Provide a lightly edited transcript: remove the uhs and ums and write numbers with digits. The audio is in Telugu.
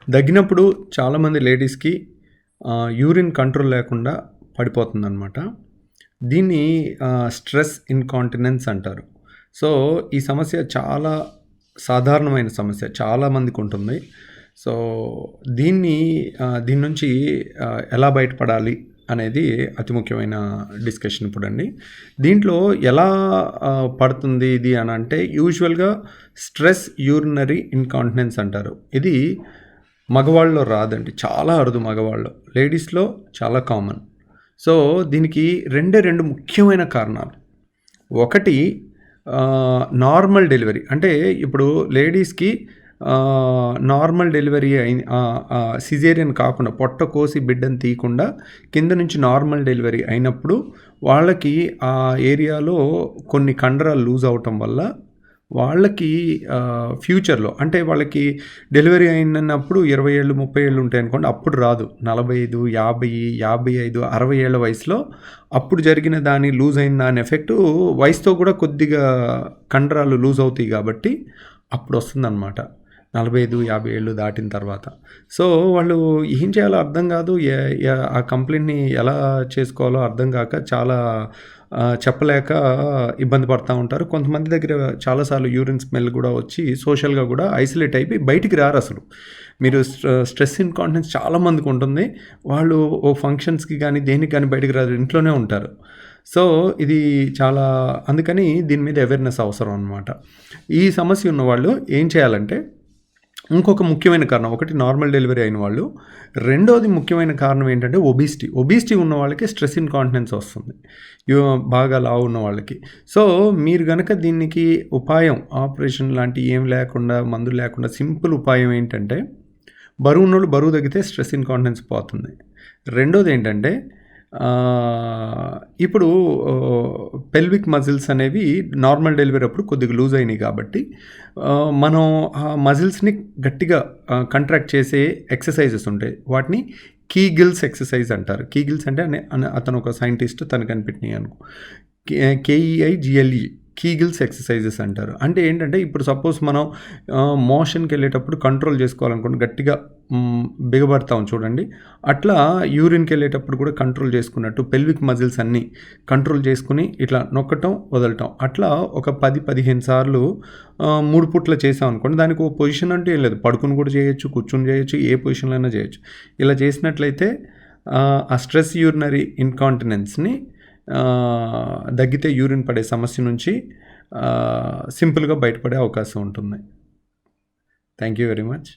దగ్గినప్పుడు చాలామంది లేడీస్‌కి యూరిన్ కంట్రోల్ లేకుండా పడిపోతుందనమాట. దీన్ని స్ట్రెస్ ఇన్‌కాంటినెన్స్ అంటారు. సో, ఈ సమస్య చాలా సాధారణమైన సమస్య. చాలామందికి ఉంటుంది. సో, దీని నుంచి ఎలా బయటపడాలి అనేది అతి ముఖ్యమైన డిస్కషన్ ఇప్పుడండి. దీంట్లో ఎలా పడుతుంది ఇది అని అంటే యూజువల్‌గా స్ట్రెస్ యూరినరీ ఇన్‌కాంటినెన్స్ అంటారు. ఇది మగవాళ్ళలో రాదండి. చాలా అరుదు మగవాళ్ళలో. లేడీస్‌లో చాలా కామన్. సో, దీనికి రెండు ముఖ్యమైన కారణాలు. ఒకటి నార్మల్ డెలివరీ. అంటే ఇప్పుడు లేడీస్‌కి నార్మల్ డెలివరీ సిజేరియన్ కాకుండా పొట్ట కోసి బిడ్డను తీయకుండా కింద నుంచి నార్మల్ డెలివరీ అయినప్పుడు వాళ్ళకి ఆ ఏరియాలో కొన్ని కండరాలు లూజ్ అవ్వటం వల్ల వాళ్ళకి ఫ్యూచర్లో అంటే వాళ్ళకి డెలివరీ అయినప్పుడు 20 ఏళ్ళు 30 ఏళ్ళు ఉంటాయనుకోండి, అప్పుడు రాదు. 45, 50, 55, 60 ఏళ్ళ వయసులో అప్పుడు జరిగిన దాని లూజ్ అయిన దాని ఎఫెక్టు వయసుతో కూడా కొద్దిగా కండరాలు లూజ్ అవుతాయి కాబట్టి అప్పుడు వస్తుందన్నమాట. 45, 50 ఏళ్ళు దాటిన తర్వాత. సో, వాళ్ళు ఏం చేయాలో అర్థం కాదు. ఆ కంప్లైంట్‌ని ఎలా చేసుకోవాలో అర్థం కాక చాలా చెప్పలేక ఇబ్బంది పడతా ఉంటారు. కొంతమంది దగ్గర చాలాసార్లు యూరిన్ స్మెల్ కూడా వచ్చి సోషల్‌గా కూడా ఐసోలేట్ అయిపోయి బయటికి రారసలు. మీరు స్ట్రెస్ ఇన్‌కాంటినెన్స్ చాలామందికి ఉంటుంది. వాళ్ళు ఓ ఫంక్షన్స్‌కి కానీ, దేనికి కానీ బయటికి రారు. ఇంట్లోనే ఉంటారు. సో, ఇది చాలా అందుకని దీని మీద అవేర్‌నెస్ అవసరం అనమాట. ఈ సమస్య ఉన్నవాళ్ళు ఏం చేయాలంటే ఇంకొక ముఖ్యమైన కారణం, ఒకటి నార్మల్ డెలివరీ అయిన వాళ్ళు, రెండోది ముఖ్యమైన కారణం ఏంటంటే ఒబిసిటీ ఉన్న వాళ్ళకి స్ట్రెస్ ఇన్‌కాంటినెన్స్ వస్తుంది. బాగా లావు ఉన్న వాళ్ళకి. సో, మీరు గనక దీనికి ఉపాయం ఆపరేషన్ లాంటివి ఏం లేకుండా, మందులు లేకుండా సింపుల్ ఉపాయం ఏంటంటే బరువు ఉన్నోళ్ళు బరువు తగ్గితే స్ట్రెస్ ఇన్‌కాంటినెన్స్ పోతుంది. రెండోది ఏంటంటే ఇప్పుడు పెల్విక్ మజిల్స్ అనేవి నార్మల్ డెలివరీ అప్పుడు కొద్దిగా లూజ్ అయినాయి కాబట్టి మనం ఆ మజిల్స్ని గట్టిగా కంట్రాక్ట్ చేసే ఎక్సర్సైజెస్ ఉంటాయి. వాటిని కీగిల్స్ ఎక్సర్సైజ్ అంటారు. కీగిల్స్ అంటే అతను ఒక సైంటిస్ట్, తనకు కనిపెట్టినాయి అనుకో. KEIGLE కీగిల్స్ ఎక్సర్సైజెస్ అంటారు. అంటే ఏంటంటే ఇప్పుడు సపోజ్ మనం మోషన్కి వెళ్ళేటప్పుడు కంట్రోల్ చేసుకోవాలనుకోండి, గట్టిగా బిగబడతాం చూడండి. అట్లా యూరిన్కి వెళ్ళేటప్పుడు కూడా కంట్రోల్ చేసుకున్నట్టు పెల్విక్ మజిల్స్ అన్నీ కంట్రోల్ చేసుకుని ఇట్లా నొక్కటం వదలటం అట్లా ఒక 10-15 సార్లు 3 పూట్ల చేసాం అనుకోండి. దానికి ఒక పొజిషన్ అంటూ ఏం లేదు. పడుకుని కూడా చేయొచ్చు, కూర్చుని చేయొచ్చు, ఏ పొజిషన్లో అయినా చేయొచ్చు. ఇలా చేసినట్లయితే ఆ స్ట్రెస్ యూరినరీ ఇన్‌కాంటినెన్స్ని దగ్గితే యూరిన్ పడే సమస్య నుంచి సింపుల్గా బయటపడే అవకాశం ఉంటుంది. Thank you very much.